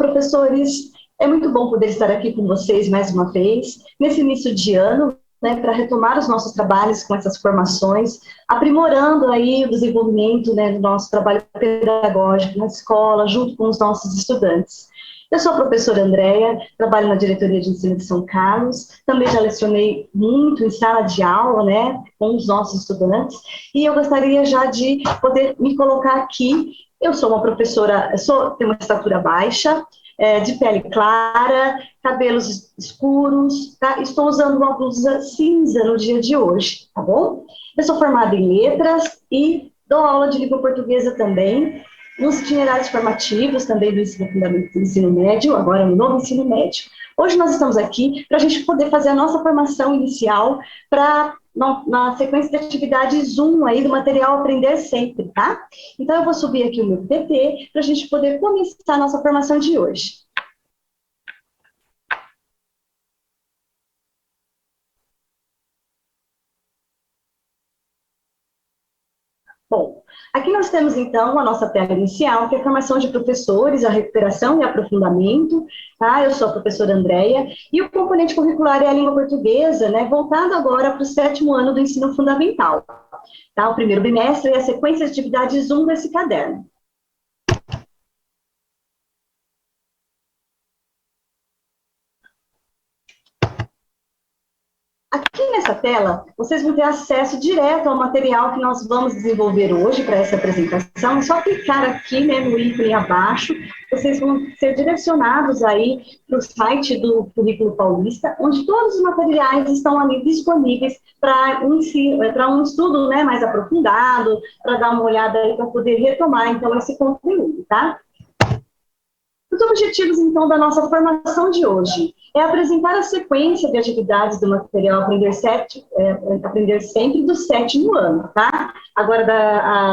professores! É muito bom poder estar aqui com vocês mais uma vez, nesse início de ano, né, para retomar os nossos trabalhos com essas formações, aprimorando aí o desenvolvimento, né, do nosso trabalho pedagógico na escola, junto com os nossos estudantes. Eu sou a professora Andréia, trabalho na Diretoria de Ensino de São Carlos, também já lecionei muito em sala de aula, né, com os nossos estudantes, e eu gostaria já de poder me colocar aqui. Eu sou uma professora, tenho uma estatura baixa, de pele clara, cabelos escuros, tá? Estou usando uma blusa cinza no dia de hoje, tá bom? Eu sou formada em letras e dou aula de língua portuguesa também, nos itinerários formativos também do ensino fundamental, do ensino médio, agora no novo ensino médio. Hoje nós estamos aqui para a gente poder fazer a nossa formação inicial na sequência de atividades 1 aí do material Aprender Sempre, tá? Então eu vou subir aqui o meu PT para a gente poder começar a nossa formação de hoje. Bom, aqui nós temos, então, a nossa tela inicial, que é a formação de professores, a recuperação e aprofundamento, tá? Eu sou a professora Andréia, e o componente curricular é a língua portuguesa, né, voltado agora para o 7º ano do ensino fundamental, tá? O primeiro bimestre é a sequência de atividades 1 desse caderno. Aqui nessa tela, vocês vão ter acesso direto ao material que nós vamos desenvolver hoje para essa apresentação. É só clicar aqui, né, no ícone abaixo, vocês vão ser direcionados aí para o site do Currículo Paulista, onde todos os materiais estão ali disponíveis para um estudo, né, mais aprofundado, para dar uma olhada aí, para poder retomar, então, esse conteúdo, tá? Os objetivos, então, da nossa formação de hoje é apresentar a sequência de atividades do material Aprender Sempre do 7º ano, tá? Agora,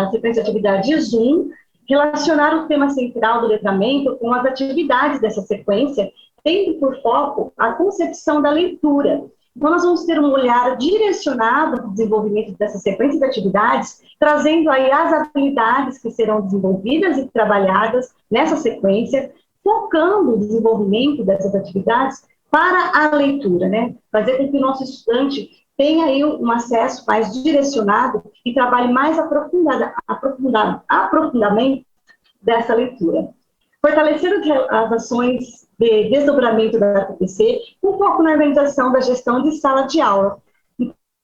a sequência de atividades 1, relacionar o tema central do letramento com as atividades dessa sequência, tendo por foco a concepção da leitura. Então, nós vamos ter um olhar direcionado para o desenvolvimento dessa sequência de atividades, trazendo aí as habilidades que serão desenvolvidas e trabalhadas nessa sequência, focando o desenvolvimento dessas atividades para a leitura, né? Fazer com que o nosso estudante tenha aí um acesso mais direcionado e trabalhe mais aprofundamento dessa leitura. Fortalecer as ações de desdobramento da TPC com foco na organização da gestão de sala de aula.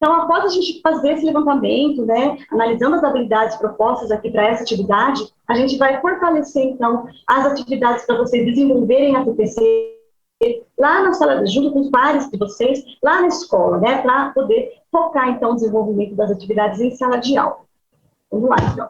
Então, após a gente fazer esse levantamento, né, analisando as habilidades propostas aqui para essa atividade, a gente vai fortalecer, então, as atividades para vocês desenvolverem a TPC lá na sala, junto com os pares de vocês, lá na escola, né, para poder focar, então, o desenvolvimento das atividades em sala de aula. Vamos lá, então.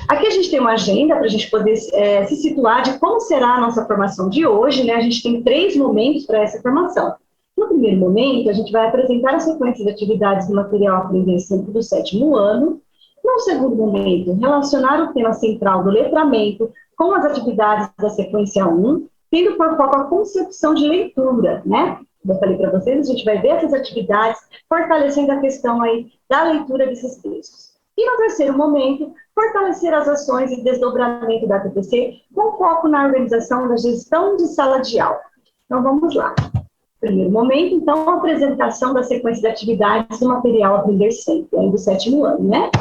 Aqui a gente tem uma agenda para a gente poder se situar de como será a nossa formação de hoje, né, a gente tem 3 momentos para essa formação. No primeiro momento, a gente vai apresentar a sequência de atividades do material Aprender Sempre do 7º ano. No segundo momento, relacionar o tema central do letramento com as atividades da sequência 1, tendo por foco a concepção de leitura, né? Como eu falei para vocês, a gente vai ver essas atividades fortalecendo a questão aí da leitura desses textos. E no terceiro momento, fortalecer as ações e desdobramento da TPC com foco na organização da gestão de sala de aula. Então, vamos lá. Primeiro momento, então, a apresentação da sequência de atividades do material Aprender Sempre, aí do 7º ano, né?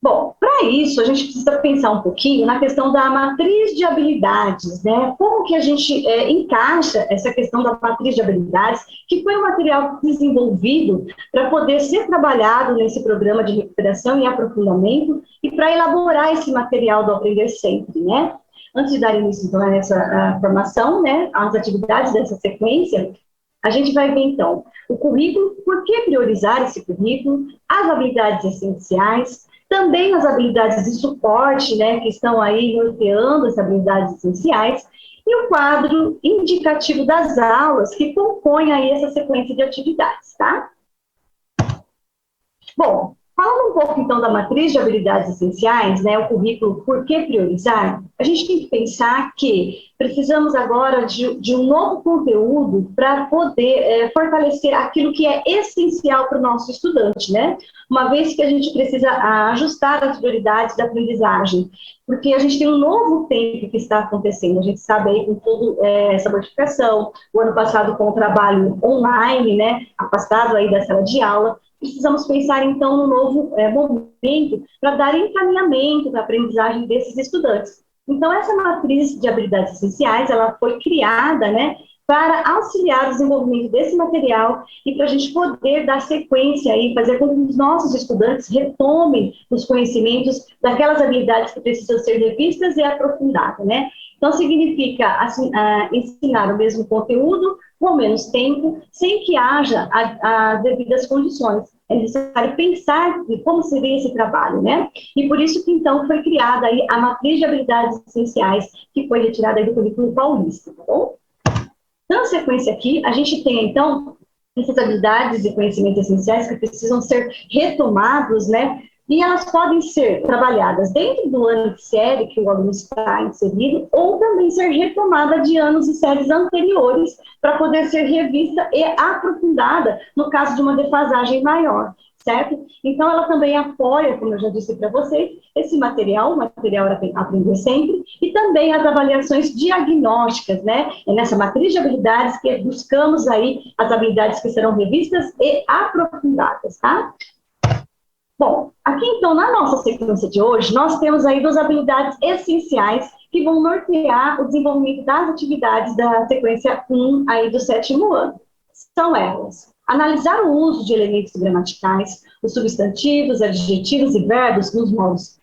Bom, para isso, a gente precisa pensar um pouquinho na questão da matriz de habilidades, né? Como que a gente encaixa essa questão da matriz de habilidades, que foi um material desenvolvido para poder ser trabalhado nesse programa de recuperação e aprofundamento e para elaborar esse material do Aprender Sempre, né? Antes de dar início, então, a essa formação, né, as atividades dessa sequência, a gente vai ver, então, o currículo, por que priorizar esse currículo, as habilidades essenciais, também as habilidades de suporte, né, que estão aí norteando essas habilidades essenciais, e o quadro indicativo das aulas, que compõe aí essa sequência de atividades, tá? Bom, falando um pouco, então, então, da matriz de habilidades essenciais, né, o currículo Por que Priorizar, a gente tem que pensar que precisamos agora de um novo conteúdo para poder fortalecer aquilo que é essencial para o nosso estudante, né? Uma vez que a gente precisa ajustar as prioridades da aprendizagem, porque a gente tem um novo tempo que está acontecendo, a gente sabe aí com toda essa modificação, o ano passado com o trabalho online, né, afastado aí da sala de aula, precisamos pensar, então, no novo momento para dar encaminhamento para a aprendizagem desses estudantes. Então, essa matriz de habilidades essenciais, ela foi criada, né, para auxiliar o desenvolvimento desse material e para a gente poder dar sequência e fazer com que os nossos estudantes retomem os conhecimentos daquelas habilidades que precisam ser revistas e aprofundadas, né? Então, significa assim, ensinar o mesmo conteúdo com menos tempo, sem que haja as devidas condições. É necessário pensar em como seria esse trabalho, né? E por isso que, então, foi criada aí a matriz de habilidades essenciais, que foi retirada aí do currículo paulista, tá bom? Na sequência aqui, a gente tem, então, essas habilidades e conhecimentos essenciais que precisam ser retomados, né? E elas podem ser trabalhadas dentro do ano de série que o aluno está inserido, ou também ser retomada de anos e séries anteriores, para poder ser revista e aprofundada no caso de uma defasagem maior, certo? Então, ela também apoia, como eu já disse para vocês, esse material, o material Aprender Sempre, e também as avaliações diagnósticas, né? É nessa matriz de habilidades que buscamos aí as habilidades que serão revistas e aprofundadas, tá? Bom, aqui então, na nossa sequência de hoje, nós temos aí duas habilidades essenciais que vão nortear o desenvolvimento das atividades da sequência 1 aí do 7º ano. São elas: analisar o uso de elementos gramaticais, os substantivos, adjetivos e verbos nos modos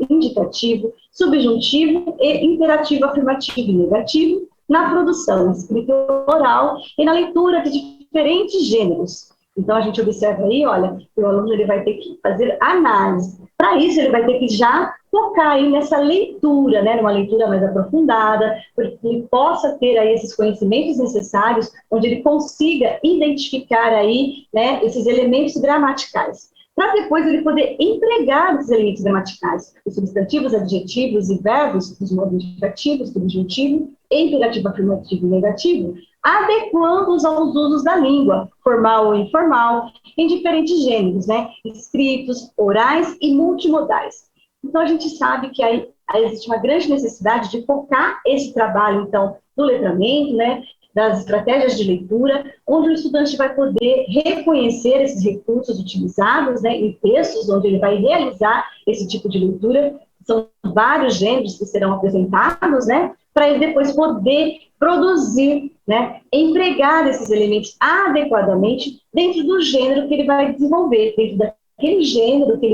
indicativo, subjuntivo e imperativo afirmativo e negativo, na produção escrita oral e na leitura de diferentes gêneros. Então, a gente observa aí, olha, que o aluno ele vai ter que fazer análise. Para isso, ele vai ter que já focar aí nessa leitura, né, numa leitura mais aprofundada, para que ele possa ter aí esses conhecimentos necessários, onde ele consiga identificar aí, né, esses elementos gramaticais, para depois ele poder empregar esses elementos gramaticais, os substantivos, adjetivos e verbos, os modos indicativos, subjuntivo, imperativo, afirmativo e negativo, adequando-os aos usos da língua, formal ou informal, em diferentes gêneros, né, escritos, orais e multimodais. Então, a gente sabe que aí existe uma grande necessidade de focar esse trabalho, então, do letramento, né, das estratégias de leitura, onde o estudante vai poder reconhecer esses recursos utilizados, né, em textos, onde ele vai realizar esse tipo de leitura. São vários gêneros que serão apresentados, né, para ele depois poder produzir, né, empregar esses elementos adequadamente dentro do gênero que ele vai desenvolver, dentro daquele gênero que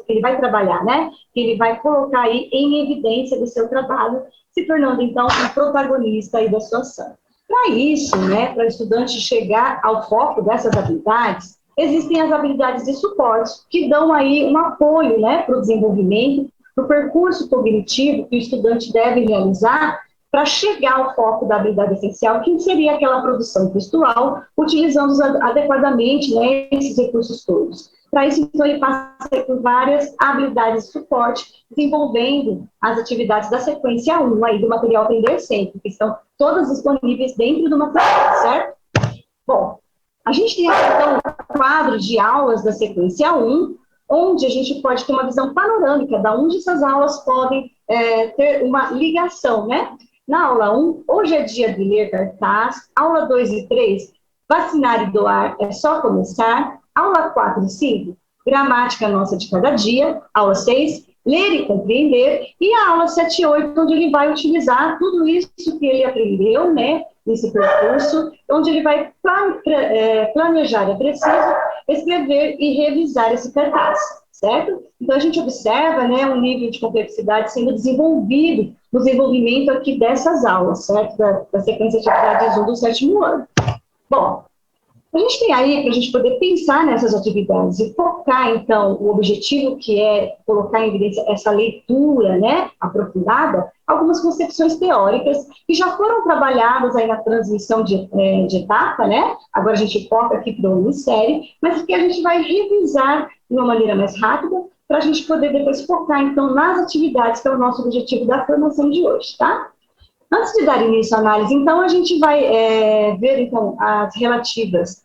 ele vai trabalhar, né, que ele vai colocar aí em evidência do seu trabalho, se tornando, então, um protagonista aí da sua ação. Para isso, né, para o estudante chegar ao foco dessas habilidades, existem as habilidades de suporte, que dão aí um apoio, né, para o desenvolvimento, para o percurso cognitivo que o estudante deve realizar para chegar ao foco da habilidade essencial, que seria aquela produção textual, utilizando adequadamente, né, esses recursos todos. Para isso, então, ele passa por várias habilidades de suporte, desenvolvendo as atividades da sequência 1 aí do material Aprender Sempre, que estão todas disponíveis dentro do material, certo? Bom, a gente tem aqui, então, um quadro de aulas da sequência 1, onde a gente pode ter uma visão panorâmica de onde essas aulas podem ter uma ligação, né? Na aula 1, hoje é dia de ler cartaz. Aula 2 e 3, vacinar e doar, é só começar. Aula 4 e 5, gramática nossa de cada dia. Aula 6, ler e compreender. E a aula 7 e 8, onde ele vai utilizar tudo isso que ele aprendeu, né, nesse percurso, onde ele vai planejar, é preciso escrever e revisar esse cartaz, certo? Então, a gente observa, né, um nível de complexidade sendo desenvolvido no desenvolvimento aqui dessas aulas, certo? Da sequência de atividades 1 do 7º ano. Bom, a gente tem aí, para a gente poder pensar nessas atividades e focar, então, o objetivo que é colocar em evidência essa leitura, né, aprofundada, algumas concepções teóricas que já foram trabalhadas aí na transmissão de etapa, né? Agora a gente foca aqui para o ano série, mas que a gente vai revisar de uma maneira mais rápida para a gente poder depois focar, então, nas atividades, que é o nosso objetivo da formação de hoje, tá? Antes de dar início à análise, então, a gente vai ver, então, as relativas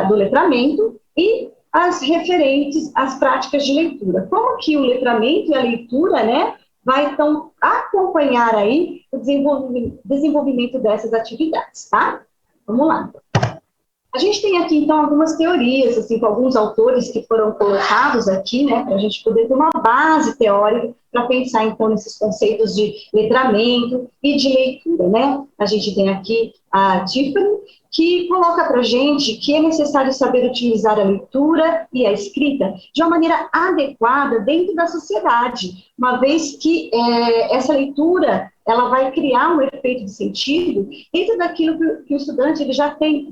do letramento e as referentes às práticas de leitura. Como que o letramento e a leitura, né, vai, então, acompanhar aí o desenvolvimento dessas atividades, tá? Vamos lá. A gente tem aqui, então, algumas teorias, assim, com alguns autores que foram colocados aqui, né, para a gente poder ter uma base teórica para pensar, então, nesses conceitos de letramento e de leitura, né? A gente tem aqui a Tiffany, que coloca para a gente que é necessário saber utilizar a leitura e a escrita de uma maneira adequada dentro da sociedade, uma vez que essa leitura ela vai criar um efeito de sentido dentro daquilo que o estudante ele já tem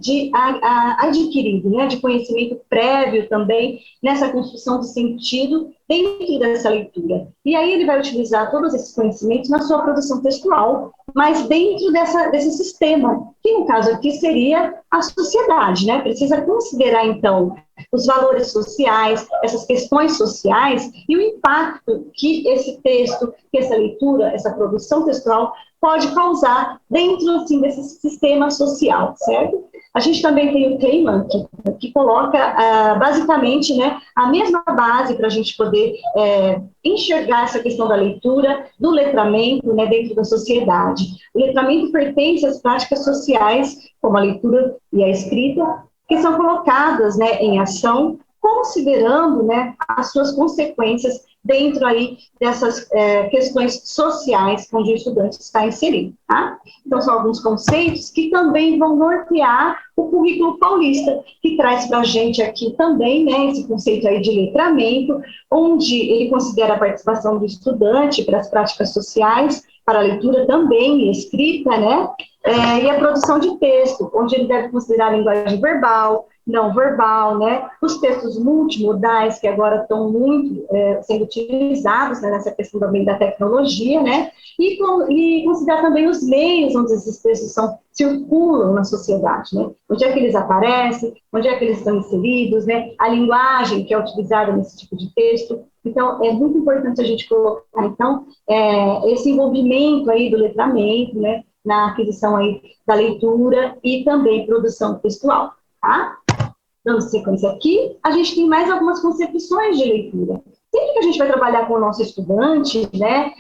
adquirido, né, de conhecimento prévio também, nessa construção de sentido dentro dessa leitura. E aí ele vai utilizar todos esses conhecimentos na sua produção textual, mas dentro desse sistema, que no caso aqui seria a sociedade, né? Precisa considerar, então, os valores sociais, essas questões sociais e o impacto que esse texto, que essa leitura, essa produção textual pode causar dentro, assim, desse sistema social, certo? A gente também tem o Kahneman, que coloca, basicamente, né, a mesma base para a gente poder enxergar essa questão da leitura, do letramento, né, dentro da sociedade. O letramento pertence às práticas sociais, como a leitura e a escrita, que são colocadas, né, em ação, considerando, né, as suas consequências dentro aí dessas questões sociais onde o estudante está inserido, tá? Então, são alguns conceitos que também vão nortear o currículo paulista, que traz para a gente aqui também, né, esse conceito aí de letramento, onde ele considera a participação do estudante para as práticas sociais, para a leitura também, e escrita, né, e a produção de texto, onde ele deve considerar a linguagem verbal, não verbal, né, os textos multimodais, que agora estão muito sendo utilizados, né, nessa questão também da tecnologia, né, e considerar também os meios onde esses textos circulam na sociedade, né, onde é que eles aparecem, onde é que eles estão inseridos, né, a linguagem que é utilizada nesse tipo de texto. Então, é muito importante a gente colocar, então, esse envolvimento aí do letramento, né, na aquisição aí da leitura e também produção textual, tá? Dando sequência aqui, a gente tem mais algumas concepções de leitura. Sempre que a gente vai trabalhar com o nosso estudante, né,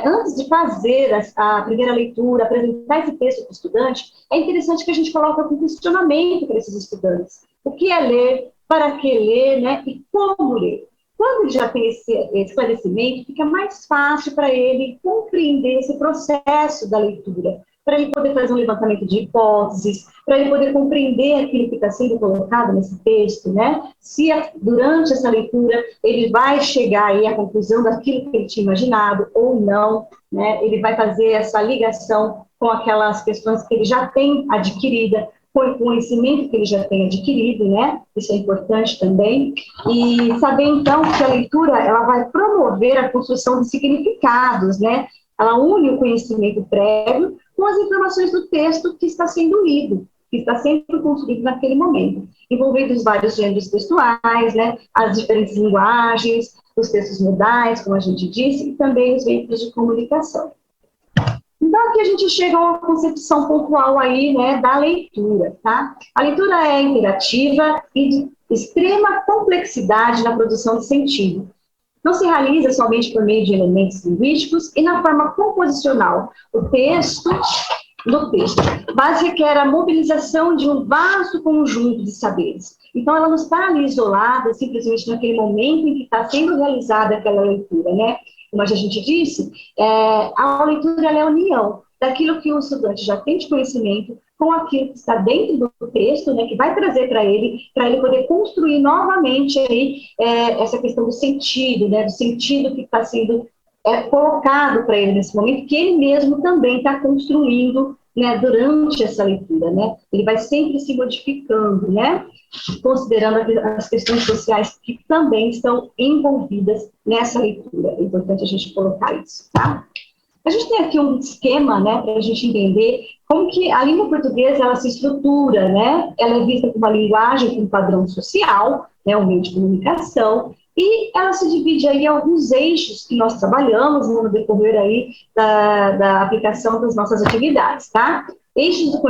antes de fazer a primeira leitura, apresentar esse texto para o estudante, é interessante que a gente coloque um questionamento para esses estudantes. O que é ler, para que ler, né, e como ler. Quando ele já tem esse esclarecimento, fica mais fácil para ele compreender esse processo da leitura, para ele poder fazer um levantamento de hipóteses, para ele poder compreender aquilo que está sendo colocado nesse texto, né? Se durante essa leitura ele vai chegar aí à conclusão daquilo que ele tinha imaginado ou não, né? Ele vai fazer essa ligação com aquelas questões que ele já tem adquirida, com o conhecimento que ele já tem adquirido, né? Isso é importante também. E saber, então, que a leitura, ela vai promover a construção de significados, né? Ela une o conhecimento prévio com as informações do texto que está sendo lido, que está sendo construído naquele momento, envolvendo os vários gêneros textuais, né? As diferentes linguagens, os textos modais, como a gente disse, e também os veículos de comunicação. Então, aqui a gente chega a uma concepção pontual aí, né, da leitura, tá? A leitura é interativa e de extrema complexidade na produção de sentido. Não se realiza somente por meio de elementos linguísticos e na forma composicional. O texto, mas requer a mobilização de um vasto conjunto de saberes. Então, ela não está ali isolada, simplesmente naquele momento em que está sendo realizada aquela leitura, né? Como a gente disse, a leitura é a união daquilo que o estudante já tem de conhecimento com aquilo que está dentro do texto, né, que vai trazer para ele poder construir novamente aí, essa questão do sentido, né, do sentido que está sendo colocado para ele nesse momento, que ele mesmo também está construindo, né, durante essa leitura, né, ele vai sempre se modificando, né, considerando as questões sociais que também estão envolvidas nessa leitura. É importante a gente colocar isso, tá? A gente tem aqui um esquema, né, para a gente entender como que a língua portuguesa, ela se estrutura, né, ela é vista como uma linguagem com um padrão social, né, um meio de comunicação, E ela se divide aí em alguns eixos que nós trabalhamos no decorrer aí da aplicação das nossas atividades, tá? Eixos do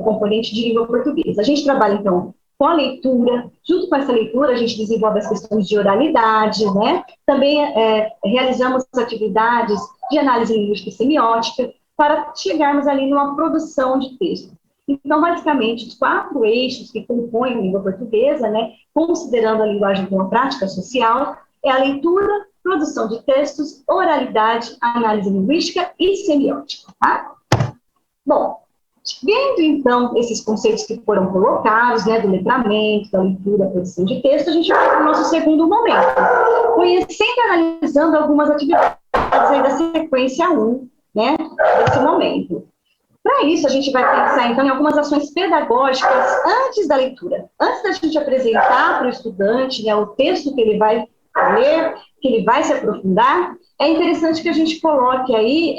componente de língua portuguesa. A gente trabalha, então, com a leitura. Junto com essa leitura, a gente desenvolve as questões de oralidade, né? Também realizamos atividades de análise linguística e semiótica para chegarmos ali numa produção de texto. Então, basicamente, os 4 eixos que compõem a língua portuguesa, né, considerando a linguagem como uma prática social, é a leitura, produção de textos, oralidade, análise linguística e semiótica, tá? Bom, vendo, então, esses conceitos que foram colocados, né, do letramento, da leitura, da produção de texto, a gente vai para o nosso segundo momento, conhecendo e analisando algumas atividades aí da sequência 1, né, desse momento. Para isso, a gente vai pensar, então, em algumas ações pedagógicas antes da leitura. Antes da gente apresentar para o estudante, né, o texto que ele vai ler, que ele vai se aprofundar, é interessante que a gente coloque aí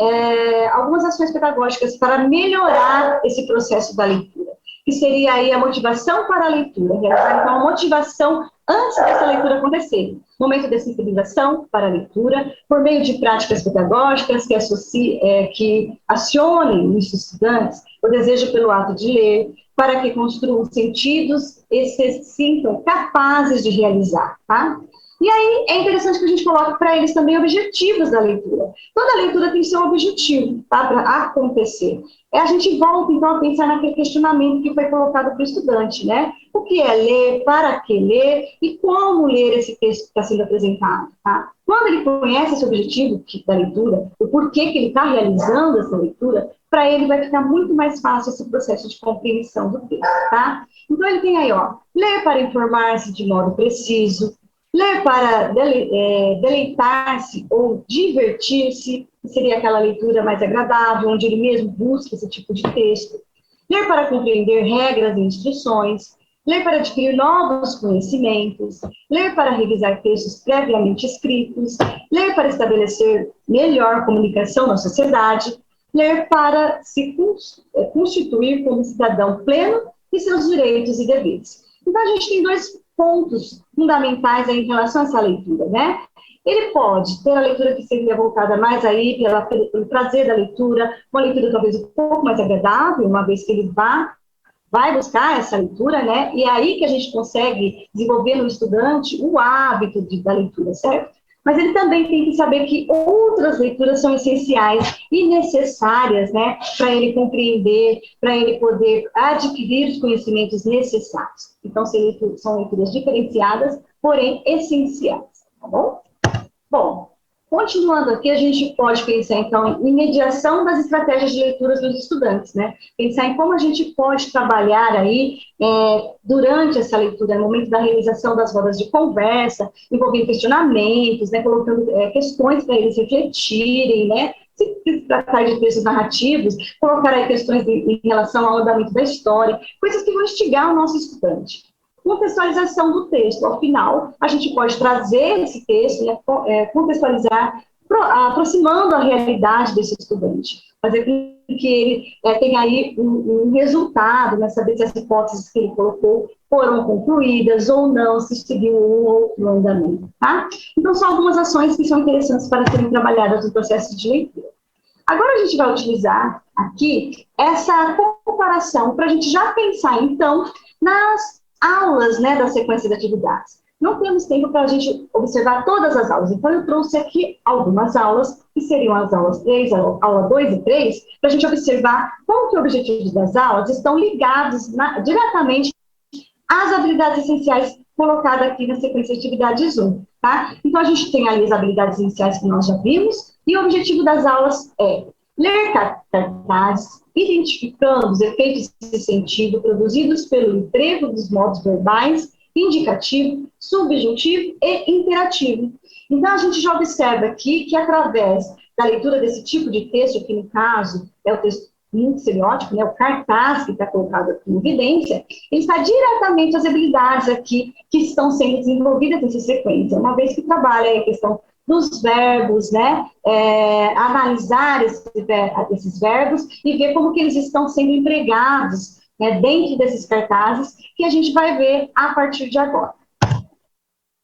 algumas ações pedagógicas para melhorar esse processo da leitura, que seria aí a motivação para a leitura, realizar, então, a motivação antes dessa leitura acontecer. Momento de sensibilização para a leitura, por meio de práticas pedagógicas que acionem nos estudantes o desejo pelo ato de ler, para que construam sentidos e se sintam capazes de realizar, tá? E aí é interessante que a gente coloque para eles também objetivos da leitura. Toda leitura tem seu objetivo, tá, para acontecer. A gente volta, então, a pensar naquele questionamento que foi colocado para o estudante, né? O que é ler, para que ler e como ler esse texto que está sendo apresentado, tá? Quando ele conhece esse objetivo da leitura, o porquê que ele está realizando essa leitura, para ele vai ficar muito mais fácil esse processo de compreensão do texto, tá? Então, ele tem aí, ó, ler para informar-se de modo preciso, ler para deleitar-se ou divertir-se, que seria aquela leitura mais agradável, onde ele mesmo busca esse tipo de texto. Ler para compreender regras e instruções. Ler para adquirir novos conhecimentos. Ler para revisar textos previamente escritos. Ler para estabelecer melhor comunicação na sociedade. Ler para se constituir como cidadão pleno de seus direitos e deveres. Então, a gente tem 2 pontos fundamentais aí em relação a essa leitura, né? Ele pode ter a leitura que seria voltada mais aí pelo prazer da leitura, uma leitura talvez um pouco mais agradável, uma vez que ele vai buscar essa leitura, né? E é aí que a gente consegue desenvolver no estudante o hábito da leitura, certo? Mas ele também tem que saber que outras leituras são essenciais e necessárias, né, para ele compreender, para ele poder adquirir os conhecimentos necessários. Então, são leituras diferenciadas, porém essenciais, tá bom? Bom, continuando aqui, a gente pode pensar, então, em mediação das estratégias de leituras dos estudantes, né? Pensar em como a gente pode trabalhar aí durante essa leitura, no momento da realização das rodas de conversa, envolvendo questionamentos, né? Colocando questões para eles refletirem, né? Se tratar de textos narrativos, colocar aí questões em relação ao andamento da história, coisas que vão instigar o nosso estudante. Contextualização do texto. Ao final, a gente pode trazer esse texto, né, contextualizar, aproximando a realidade desse estudante, fazer com que ele tenha aí um resultado, né, saber se as hipóteses que ele colocou foram concluídas ou não, se seguiu um ou outro andamento, tá? Então, são algumas ações que são interessantes para serem trabalhadas no processo de leitura. Agora, a gente vai utilizar aqui essa comparação para a gente já pensar, então, nas aulas, né, da sequência de atividades. Não temos tempo para a gente observar todas as aulas, então eu trouxe aqui algumas aulas, que seriam as aulas 3, a aula 2 e 3, para a gente observar como que os objetivos das aulas estão ligados diretamente às habilidades essenciais colocadas aqui na sequência de atividades 1, tá? Então, a gente tem ali as habilidades essenciais que nós já vimos, e o objetivo das aulas é ler cartazes, identificando os efeitos de sentido produzidos pelo emprego dos modos verbais, indicativo, subjuntivo e interativo. Então, a gente já observa aqui que, através da leitura desse tipo de texto, que no caso é o texto muito semiótico, né, o cartaz que está colocado aqui em evidência, ele está diretamente às habilidades aqui que estão sendo desenvolvidas nessa sequência, uma vez que trabalha a questão dos verbos, né, analisar esses verbos e ver como que eles estão sendo empregados, né, dentro desses cartazes, que a gente vai ver a partir de agora.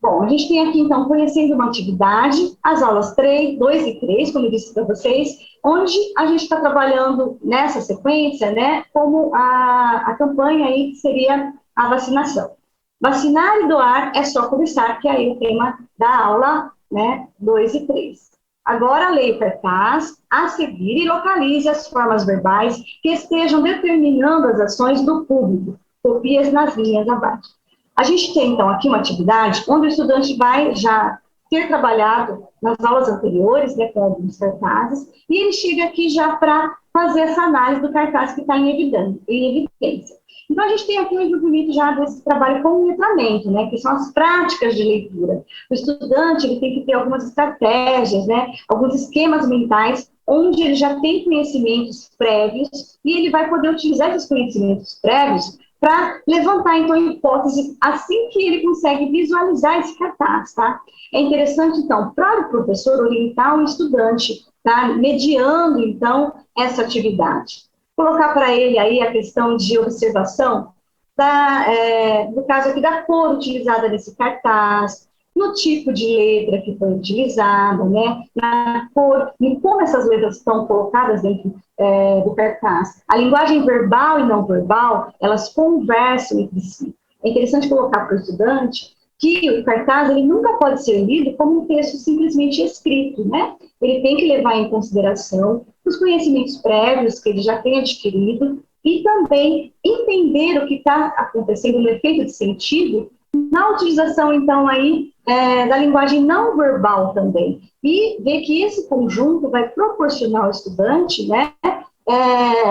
Bom, a gente tem aqui, então, conhecendo uma atividade, as aulas 3, 2 e 3, como eu disse para vocês, onde a gente está trabalhando nessa sequência, né, como a campanha aí, que seria a vacinação. Vacinar e doar é só começar, que é aí o tema da aula, né, 2 e 3. Agora, leia o cartaz a seguir e localize as formas verbais que estejam determinando as ações do público. Copie nas linhas abaixo. A gente tem, então, aqui uma atividade onde o estudante vai já ter trabalhado nas aulas anteriores, né, com alguns cartazes, e ele chega aqui já para fazer essa análise do cartaz que está em evidência. Então, a gente tem aqui um envolvimento já desse trabalho com o letramento, né, que são as práticas de leitura. O estudante ele tem que ter algumas estratégias, né, alguns esquemas mentais, onde ele já tem conhecimentos prévios, e ele vai poder utilizar esses conhecimentos prévios para levantar, então, hipóteses assim que ele consegue visualizar esse cartaz, tá? É interessante, então, para o professor orientar o estudante, tá? Mediando, então, essa atividade. Colocar para ele aí a questão de observação do caso aqui da cor utilizada nesse cartaz, no tipo de letra que foi utilizada, né, na cor, em como essas letras estão colocadas dentro do cartaz. A linguagem verbal e não verbal, elas conversam entre si. É interessante colocar para o estudante que o cartaz ele nunca pode ser lido como um texto simplesmente escrito, né? Ele tem que levar em consideração os conhecimentos prévios que ele já tem adquirido e também entender o que está acontecendo no efeito de sentido na utilização, então, aí, da linguagem não verbal também. E ver que esse conjunto vai proporcionar ao estudante, né,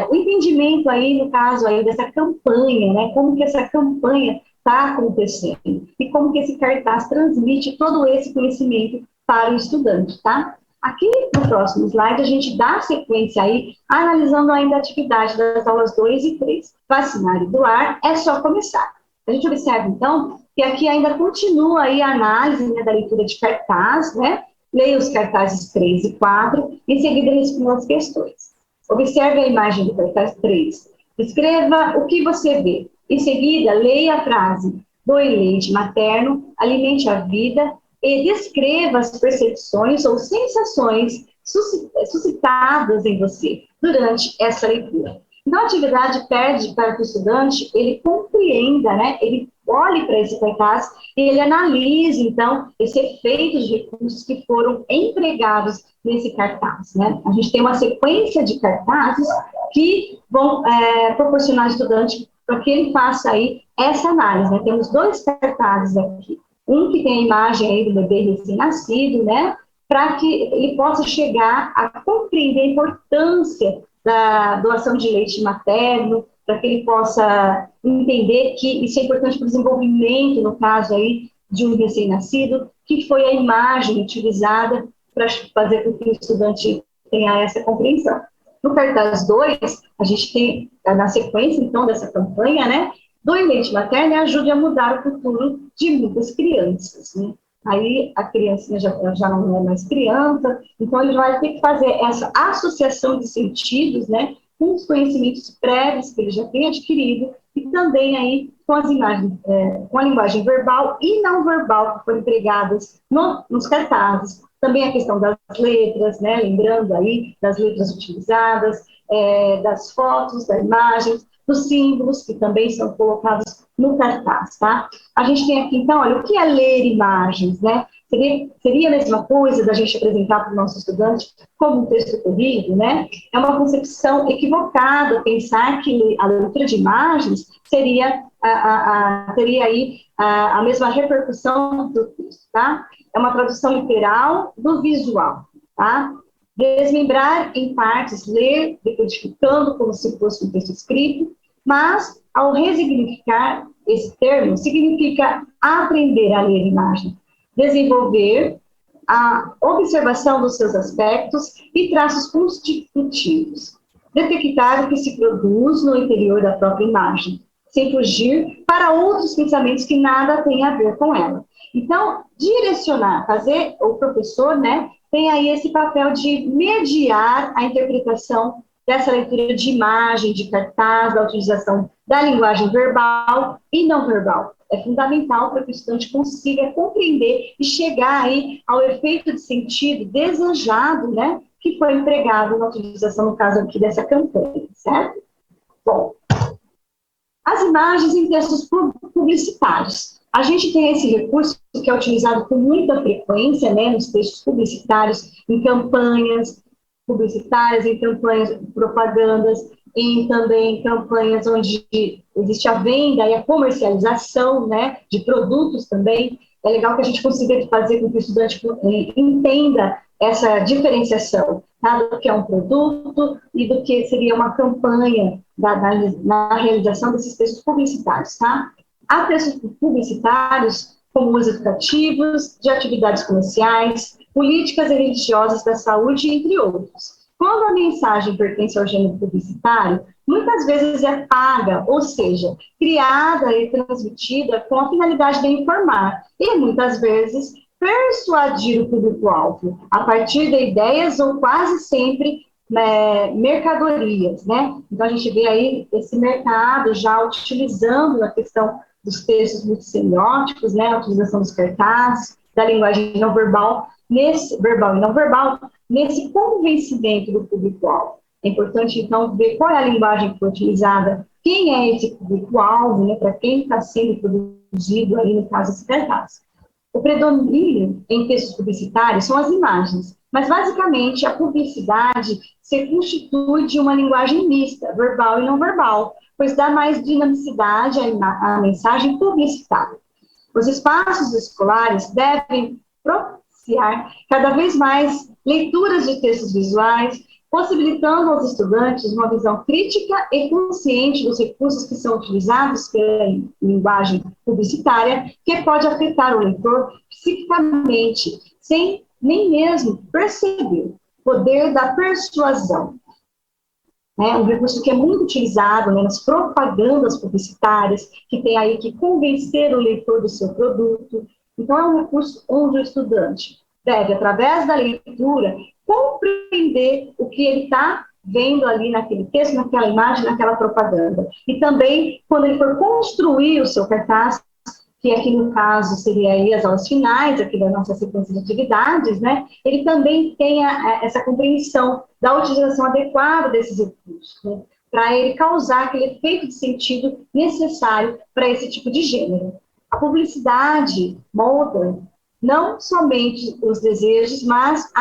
o entendimento aí, no caso aí, dessa campanha, né, como que essa campanha está acontecendo e como que esse cartaz transmite todo esse conhecimento para o estudante, tá? Aqui no próximo slide a gente dá sequência aí, analisando ainda a atividade das aulas 2 e 3. Vacinar e doar é só começar. A gente observa, então, que aqui ainda continua aí a análise, né, da leitura de cartaz, né? Leia os cartazes 3 e 4, em seguida responda as questões. Observe a imagem do cartaz 3. Escreva o que você vê. Em seguida, leia a frase: doe leite materno, alimente a vida, e descreva as percepções ou sensações suscitadas em você durante essa leitura. Então, a atividade pede para que o estudante, ele compreenda, né, ele olhe para esse cartaz e ele analise, então, esse efeito de recursos que foram empregados nesse cartaz, né? A gente tem uma sequência de cartazes que vão proporcionar ao estudante para que ele faça aí essa análise, né? Temos dois cartazes aqui. Um que tem a imagem aí do bebê recém-nascido, né? Para que ele possa chegar a compreender a importância da doação de leite materno, para que ele possa entender que isso é importante para o desenvolvimento, no caso aí, de um recém-nascido, que foi a imagem utilizada para fazer com que o estudante tenha essa compreensão. No cartaz 2, a gente tem, na sequência, então, dessa campanha, né, doe leite materno e ajude a mudar o futuro de muitas crianças, né? Aí a criança já não é mais criança, então ele vai ter que fazer essa associação de sentidos, né, com os conhecimentos prévios que ele já tem adquirido e também aí com as imagens, com a linguagem verbal e não verbal que foram empregadas nos cartazes. Também a questão das letras, né, lembrando aí das letras utilizadas, das fotos, das imagens, dos símbolos que também são colocados no cartaz, tá? A gente tem aqui, então, olha, o que é ler imagens, né? Seria a mesma coisa da gente apresentar para o nosso estudante como um texto corrido, né? É uma concepção equivocada pensar que a leitura de imagens teria aí a mesma repercussão do texto, tá? É uma tradução literal do visual, tá? Desmembrar em partes, ler, decodificando como se fosse um texto escrito, mas, ao resignificar esse termo, significa aprender a ler imagem, desenvolver a observação dos seus aspectos e traços constitutivos, detectar o que se produz no interior da própria imagem, sem fugir para outros pensamentos que nada têm a ver com ela. Então, direcionar, o professor, né, tem aí esse papel de mediar a interpretação dessa leitura de imagem, de cartaz, da utilização da linguagem verbal e não verbal. É fundamental para que o estudante consiga compreender e chegar aí ao efeito de sentido desejado, né, que foi empregado na utilização, no caso aqui, dessa campanha, certo? Bom, as imagens em textos publicitários. A gente tem esse recurso que é utilizado com muita frequência, né, nos textos publicitários, em campanhas publicitárias, em campanhas de propagandas, em também campanhas onde existe a venda e a comercialização, né, de produtos também. É legal que a gente consiga fazer com que o estudante entenda essa diferenciação, tá, do que é um produto e do que seria uma campanha na realização desses textos publicitários, tá? Há textos publicitários como os educativos, de atividades comerciais, políticas e religiosas da saúde, entre outros. Quando a mensagem pertence ao gênero publicitário, muitas vezes é paga, ou seja, criada e transmitida com a finalidade de informar, e muitas vezes persuadir o público-alvo, a partir de ideias ou quase sempre mercadorias, né? Então, a gente vê aí esse mercado já utilizando a questão dos textos muito semióticos, né? A utilização dos cartazes, da linguagem não verbal, verbal e não verbal, nesse convencimento do público-alvo. É importante, então, ver qual é a linguagem que foi utilizada, quem é esse público-alvo, né? Para quem está sendo produzido aí, no caso, esse cartaz. O predomínio em textos publicitários são as imagens, mas basicamente a publicidade se constitui de uma linguagem mista, verbal e não verbal, pois dá mais dinamicidade à mensagem publicitária. Os espaços escolares devem propiciar cada vez mais leituras de textos visuais, possibilitando aos estudantes uma visão crítica e consciente dos recursos que são utilizados pela linguagem publicitária, que pode afetar o leitor psiquicamente, sem nem mesmo perceber o poder da persuasão. Um recurso que é muito utilizado, né, nas propagandas publicitárias, que tem aí que convencer o leitor do seu produto. Então, é um recurso onde o estudante deve, através da leitura, compreender o que ele está vendo ali naquele texto, naquela imagem, naquela propaganda. E também, quando ele for construir o seu cartaz, que aqui no caso seria aí as aulas finais, aqui da nossa sequência de atividades, né, ele também tenha essa compreensão da utilização adequada desses recursos, né, para ele causar aquele efeito de sentido necessário para esse tipo de gênero. A publicidade molda não somente os desejos, mas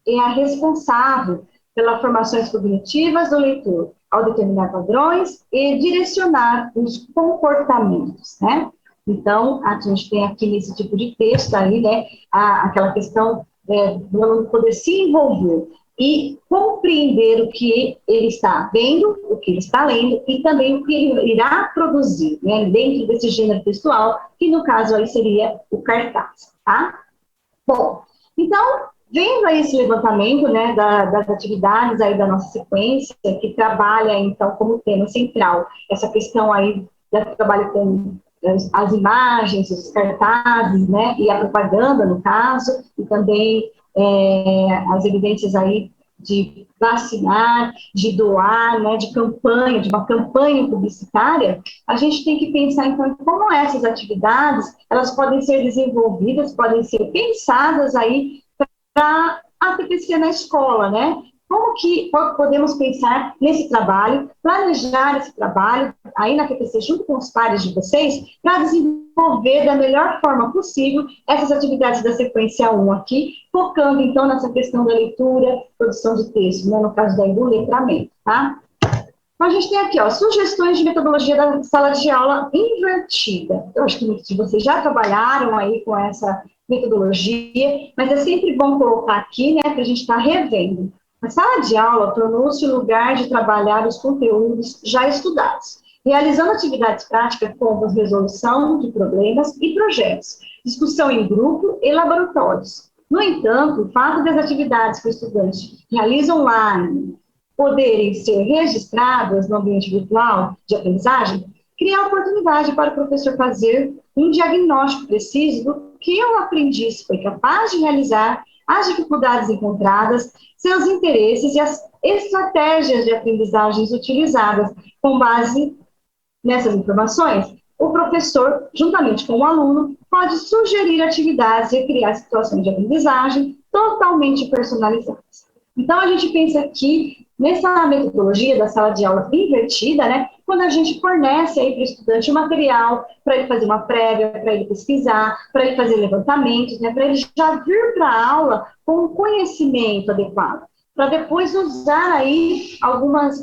é a responsável pelas formações cognitivas do leitor, ao determinar padrões e direcionar os comportamentos, né? Então, a gente tem aqui nesse tipo de texto aí, né, aquela questão do aluno poder se envolver e compreender o que ele está vendo, o que ele está lendo e também o que ele irá produzir, né, dentro desse gênero textual, que no caso aí seria o cartaz, tá? Bom, então, vendo aí esse levantamento, né, das atividades aí da nossa sequência, que trabalha, então, como tema central, essa questão aí do trabalho com as imagens, os cartazes, né, e a propaganda, no caso, e também as evidências aí de vacinar, de doar, né, de uma campanha publicitária, a gente tem que pensar, então, como essas atividades, elas podem ser desenvolvidas, podem ser pensadas aí para a TPC na escola, né? Como que podemos pensar nesse trabalho, planejar esse trabalho aí na PPC junto com os pares de vocês, para desenvolver da melhor forma possível essas atividades da sequência 1 aqui, focando então nessa questão da leitura, produção de texto, né, no caso daí do letramento, tá? Então, a gente tem aqui, ó, sugestões de metodologia da sala de aula invertida. Eu acho que muitos de vocês já trabalharam aí com essa metodologia, mas é sempre bom colocar aqui, né, para a gente estar revendo. A sala de aula tornou-se o lugar de trabalhar os conteúdos já estudados, realizando atividades práticas como resolução de problemas e projetos, discussão em grupo e laboratórios. No entanto, o fato das atividades que os estudantes realizam online poderem ser registradas no ambiente virtual de aprendizagem, cria a oportunidade para o professor fazer um diagnóstico preciso do que o aprendiz foi capaz de realizar, as dificuldades encontradas, seus interesses e as estratégias de aprendizagens utilizadas. Com base nessas informações, o professor, juntamente com o aluno, pode sugerir atividades e criar situações de aprendizagem totalmente personalizadas. Então, a gente pensa aqui nessa metodologia da sala de aula invertida, né, quando a gente fornece aí para o estudante o material, para ele fazer uma prévia, para ele pesquisar, para ele fazer levantamentos, né, para ele já vir para a aula com um conhecimento adequado, para depois usar aí algumas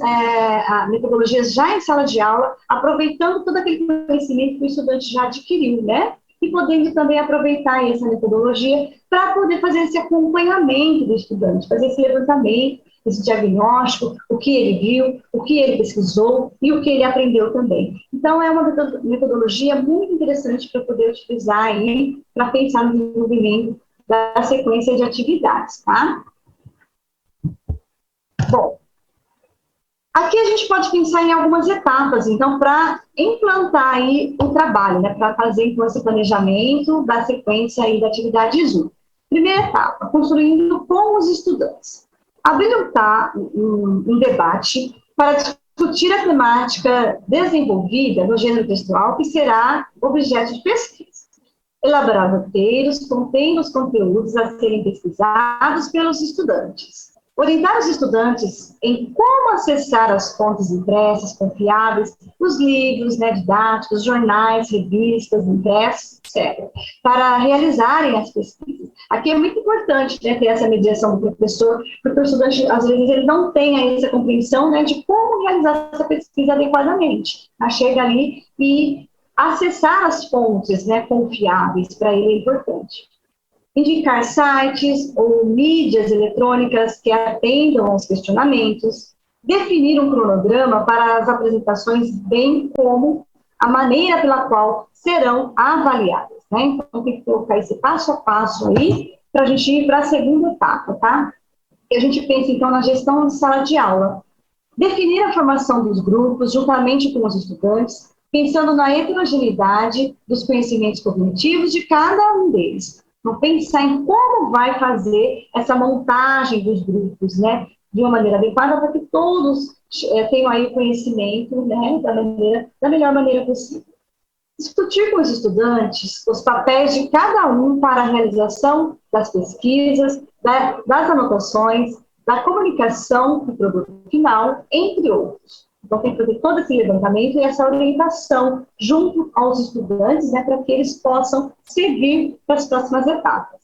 metodologias já em sala de aula, aproveitando todo aquele conhecimento que o estudante já adquiriu, né? E podendo também aproveitar essa metodologia para poder fazer esse acompanhamento do estudante, fazer esse levantamento, esse diagnóstico, o que ele viu, o que ele pesquisou e o que ele aprendeu também. Então, é uma metodologia muito interessante para poder utilizar aí, para pensar no desenvolvimento da sequência de atividades, tá? Bom, aqui a gente pode pensar em algumas etapas, então, para implantar aí o trabalho, né, para fazer então, esse planejamento da sequência aí da atividade Zoom. Primeira etapa, construindo com os estudantes. Habilitar um debate para discutir a temática desenvolvida no gênero textual, que será objeto de pesquisa. Elaborar roteiros contendo os conteúdos a serem pesquisados pelos estudantes. Orientar os estudantes em como acessar as fontes impressas confiáveis, os livros, né, didáticos, jornais, revistas, impressos, etc., para realizarem as pesquisas. Aqui é muito importante, né, ter essa mediação do professor, porque o estudante, às vezes, ele não tem essa compreensão, né, de como realizar essa pesquisa adequadamente. Chega ali e acessar as fontes, né, confiáveis, para ele é importante. Indicar sites ou mídias eletrônicas que atendam aos questionamentos, definir um cronograma para as apresentações, bem como a maneira pela qual serão avaliadas, né? Então, tem que colocar esse passo a passo aí, para a gente ir para a segunda etapa, tá? E a gente pensa, então, na gestão de sala de aula. Definir a formação dos grupos, juntamente com os estudantes, pensando na heterogeneidade dos conhecimentos cognitivos de cada um deles. Então, pensar em como vai fazer essa montagem dos grupos, né, de uma maneira adequada para que todos tenham aí o conhecimento, né, da melhor maneira possível. Discutir com os estudantes os papéis de cada um para a realização das pesquisas, das anotações, da comunicação do produto final, entre outros. Então, tem que fazer todo esse levantamento e essa orientação junto aos estudantes, né, para que eles possam seguir para as próximas etapas.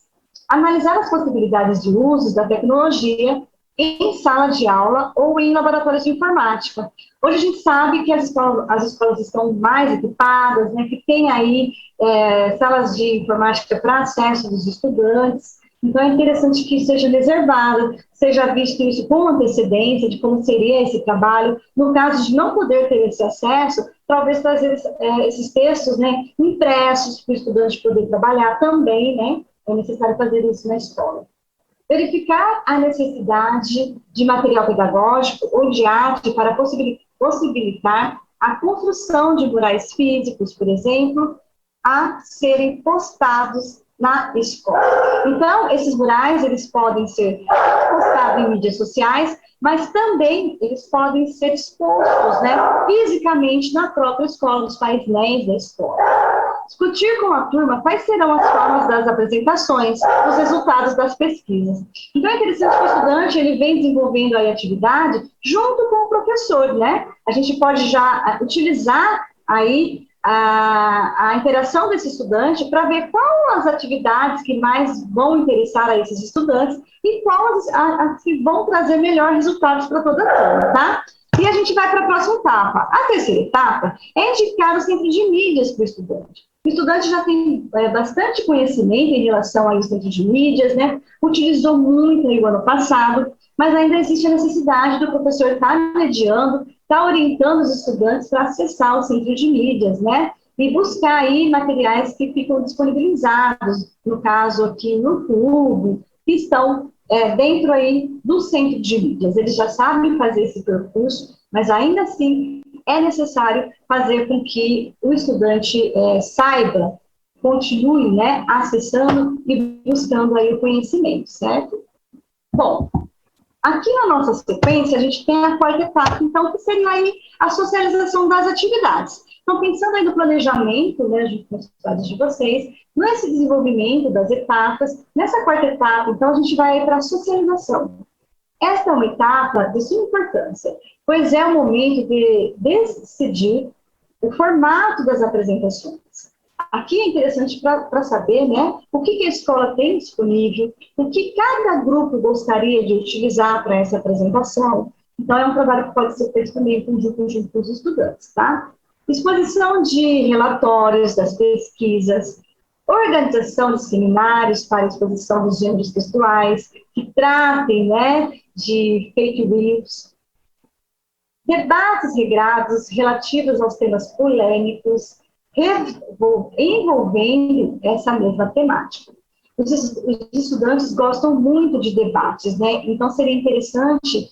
Analisar as possibilidades de usos da tecnologia em sala de aula ou em laboratórios de informática. Hoje a gente sabe que as escolas estão mais equipadas, né, que tem aí salas de informática para acesso dos estudantes. Então, é interessante que isso seja reservado, seja visto isso com antecedência, de como seria esse trabalho. No caso de não poder ter esse acesso, talvez trazer esses textos, né, impressos para o estudante poder trabalhar também, né? É necessário fazer isso na escola. Verificar a necessidade de material pedagógico ou de arte para possibilitar a construção de murais físicos, por exemplo, a serem postados na escola. Então, esses murais, eles podem ser postados em mídias sociais, mas também eles podem ser expostos, né, fisicamente na própria escola, nos painéis da escola. Discutir com a turma quais serão as formas das apresentações, os resultados das pesquisas. Então, é interessante que o estudante ele vem desenvolvendo a atividade junto com o professor, né? A gente pode já utilizar aí a interação desse estudante para ver quais as atividades que mais vão interessar a esses estudantes e quais as que vão trazer melhores resultados para toda a turma, tá? E a gente vai para a próxima etapa. A terceira etapa é indicar o centro de mídias para o estudante. O estudante já tem bastante conhecimento em relação ao centro de mídias, né? Utilizou muito no ano passado, mas ainda existe a necessidade do professor estar mediando, estar orientando os estudantes para acessar o centro de mídias, né? E buscar aí materiais que ficam disponibilizados, no caso aqui no YouTube, que estão dentro aí do centro de mídias. Eles já sabem fazer esse percurso, mas ainda assim é necessário fazer com que o estudante saiba, continue, né, acessando e buscando aí o conhecimento, certo? Bom, Aqui na nossa sequência, a gente tem a quarta etapa, então, que seria aí a socialização das atividades. Então, pensando aí no planejamento, né, junto com os dados de vocês, nesse desenvolvimento das etapas, nessa quarta etapa, então, a gente vai para a socialização. Esta é uma etapa de suma importância, pois é o momento de decidir o formato das apresentações. Aqui é interessante para saber, né, o que a escola tem disponível, o que cada grupo gostaria de utilizar para essa apresentação. Então, é um trabalho que pode ser feito também em conjunto com os estudantes, tá? Exposição de relatórios das pesquisas, organização de seminários para exposição dos gêneros textuais, que tratem, né, de fake news, debates regrados relativos aos temas polêmicos, envolvendo essa mesma temática. Os estudantes gostam muito de debates, né? Então seria interessante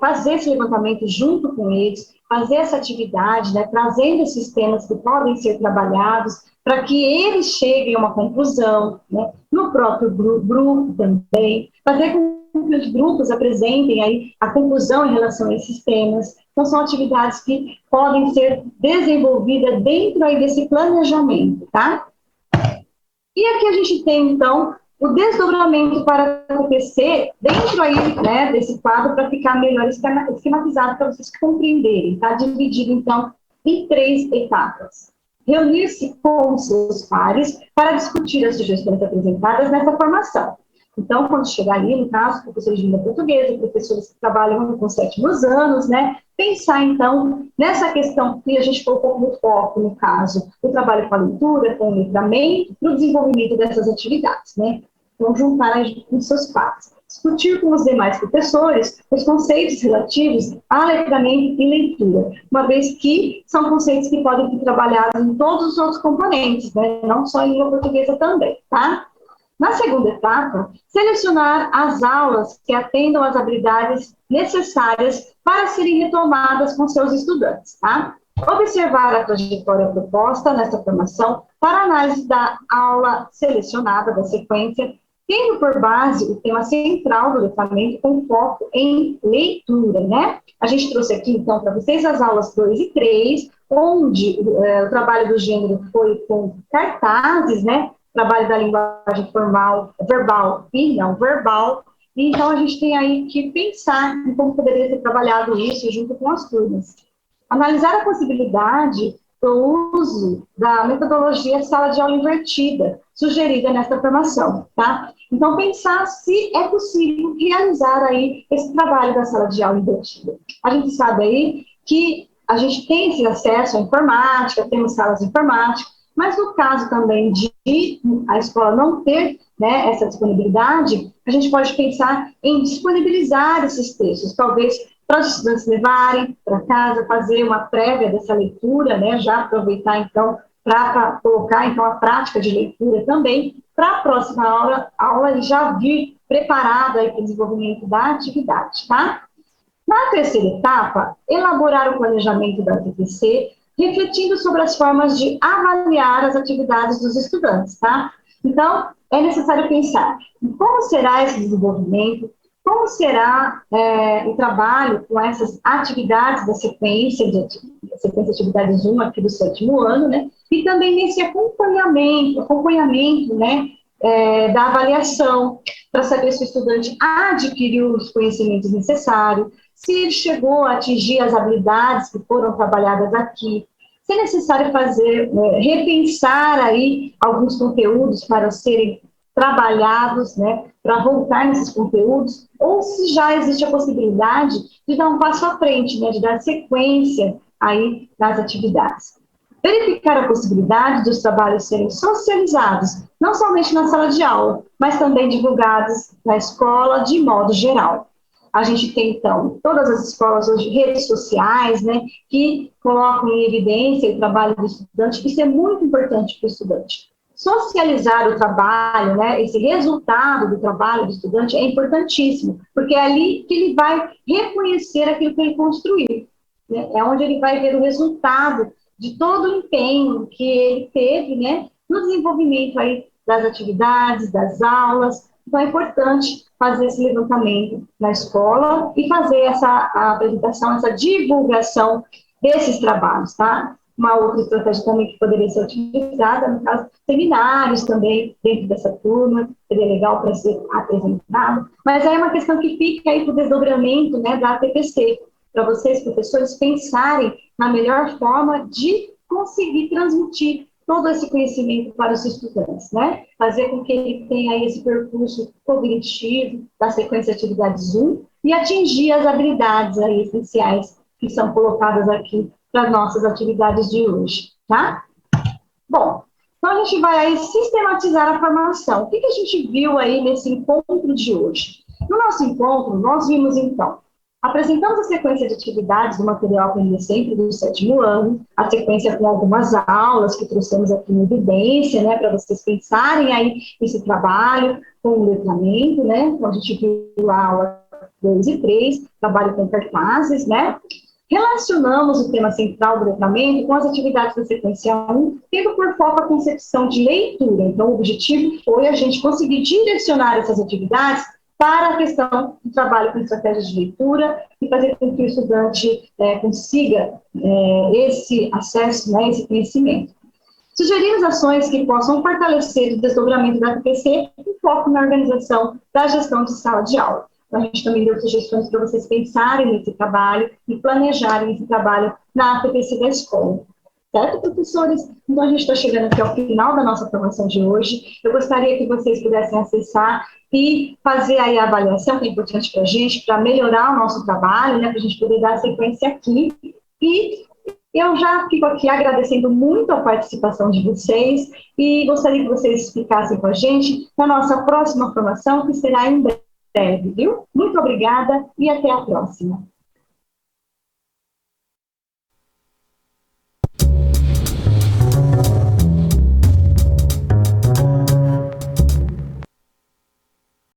fazer esse levantamento junto com eles, fazer essa atividade, né? Trazendo esses temas que podem ser trabalhados, para que eles cheguem a uma conclusão, né? No próprio grupo também, fazer com que os grupos apresentem aí a conclusão em relação a esses temas. Então, são atividades que podem ser desenvolvidas dentro aí desse planejamento, tá? E aqui a gente tem, então, o desdobramento para acontecer dentro aí, né, desse quadro, para ficar melhor esquematizado, para vocês compreenderem, tá? Dividido, então, em 3 etapas. Reunir-se com os seus pares para discutir as sugestões apresentadas nessa formação. Então, quando chegar ali, no caso, professores de língua portuguesa, professores que trabalham com 7º anos, né, pensar, então, nessa questão que a gente colocou como foco, no caso, o trabalho com a leitura, com o letramento, para o desenvolvimento dessas atividades, né, então, juntar com seus pares. Discutir com os demais professores os conceitos relativos a letramento e leitura, uma vez que são conceitos que podem ser trabalhados em todos os outros componentes, né, não só em língua portuguesa também, tá? Na segunda etapa, selecionar as aulas que atendam às habilidades necessárias para serem retomadas com seus estudantes, tá? Observar a trajetória proposta nessa formação para análise da aula selecionada da sequência, tendo por base o tema central do letramento com foco em leitura, né? A gente trouxe aqui, então, para vocês as aulas 2 e 3, onde o trabalho do gênero foi com cartazes, né? Trabalho da linguagem formal, verbal e não verbal. E, então, a gente tem aí que pensar em como poderia ser trabalhado isso junto com as turmas. Analisar a possibilidade do uso da metodologia sala de aula invertida, sugerida nesta formação, tá? Então, pensar se é possível realizar aí esse trabalho da sala de aula invertida. A gente sabe aí que a gente tem esse acesso à informática, temos salas de informática, mas no caso também de a escola não ter, né, essa disponibilidade, a gente pode pensar em disponibilizar esses textos, talvez para os estudantes levarem para casa, fazer uma prévia dessa leitura, né, já aproveitar então para colocar então a prática de leitura também, para a próxima aula já vir preparado aí para o desenvolvimento da atividade, tá? Na terceira etapa, elaborar o planejamento da TPC, refletindo sobre as formas de avaliar as atividades dos estudantes, tá? Então, é necessário pensar em como será esse desenvolvimento, como será o trabalho com essas atividades da sequência de atividades 1 aqui do 7º ano, né? E também nesse acompanhamento, né? Da avaliação, para saber se o estudante adquiriu os conhecimentos necessários, se ele chegou a atingir as habilidades que foram trabalhadas aqui, se é necessário repensar aí alguns conteúdos para serem trabalhados, né, para voltar nesses conteúdos, ou se já existe a possibilidade de dar um passo à frente, né, de dar sequência aí nas atividades. Verificar a possibilidade dos trabalhos serem socializados, não somente na sala de aula, mas também divulgados na escola de modo geral. A gente tem, então, todas as escolas hoje, redes sociais, né, que colocam em evidência o trabalho do estudante. Isso é muito importante para o estudante. Socializar o trabalho, né, esse resultado do trabalho do estudante é importantíssimo, porque é ali que ele vai reconhecer aquilo que ele construiu, né, é onde ele vai ver o resultado de todo o empenho que ele teve, né, no desenvolvimento aí das atividades, das aulas, Então, é importante fazer esse levantamento na escola e fazer essa apresentação, essa divulgação desses trabalhos, tá? Uma outra estratégia também que poderia ser utilizada, no caso, seminários também dentro dessa turma, seria legal para ser apresentado, mas é uma questão que fica aí para o desdobramento, né, da ATPC, para vocês, professores, pensarem na melhor forma de conseguir transmitir todo esse conhecimento para os estudantes, né? Fazer com que ele tenha aí esse percurso cognitivo da sequência de atividades 1 e atingir as habilidades aí essenciais que são colocadas aqui para nossas atividades de hoje, tá? Bom, então a gente vai aí sistematizar a formação. O que a gente viu aí nesse encontro de hoje? No nosso encontro, nós vimos, então, apresentamos a sequência de atividades do material Aprender Sempre do 7º ano, a sequência com algumas aulas que trouxemos aqui em evidência, né, para vocês pensarem aí esse trabalho com o letramento, né, então a gente viu a aula 2 e 3, trabalho com cartazes, né, relacionamos o tema central do letramento com as atividades da sequência 1, tendo por foco a concepção de leitura. Então, o objetivo foi a gente conseguir direcionar essas atividades para a questão do trabalho com estratégias de leitura e fazer com que o estudante consiga esse acesso, né, esse conhecimento. Sugerimos ações que possam fortalecer o desdobramento da ATPC com foco na organização da gestão de sala de aula. Então, a gente também deu sugestões para vocês pensarem nesse trabalho e planejarem esse trabalho na ATPC da escola. Certo, professores? Então, a gente está chegando aqui ao final da nossa formação de hoje. Eu gostaria que vocês pudessem acessar e fazer aí a avaliação, que é importante para a gente, para melhorar o nosso trabalho, né, para a gente poder dar sequência aqui. E eu já fico aqui agradecendo muito a participação de vocês e gostaria que vocês ficassem com a gente na nossa próxima formação, que será em breve, viu? Muito obrigada e até a próxima.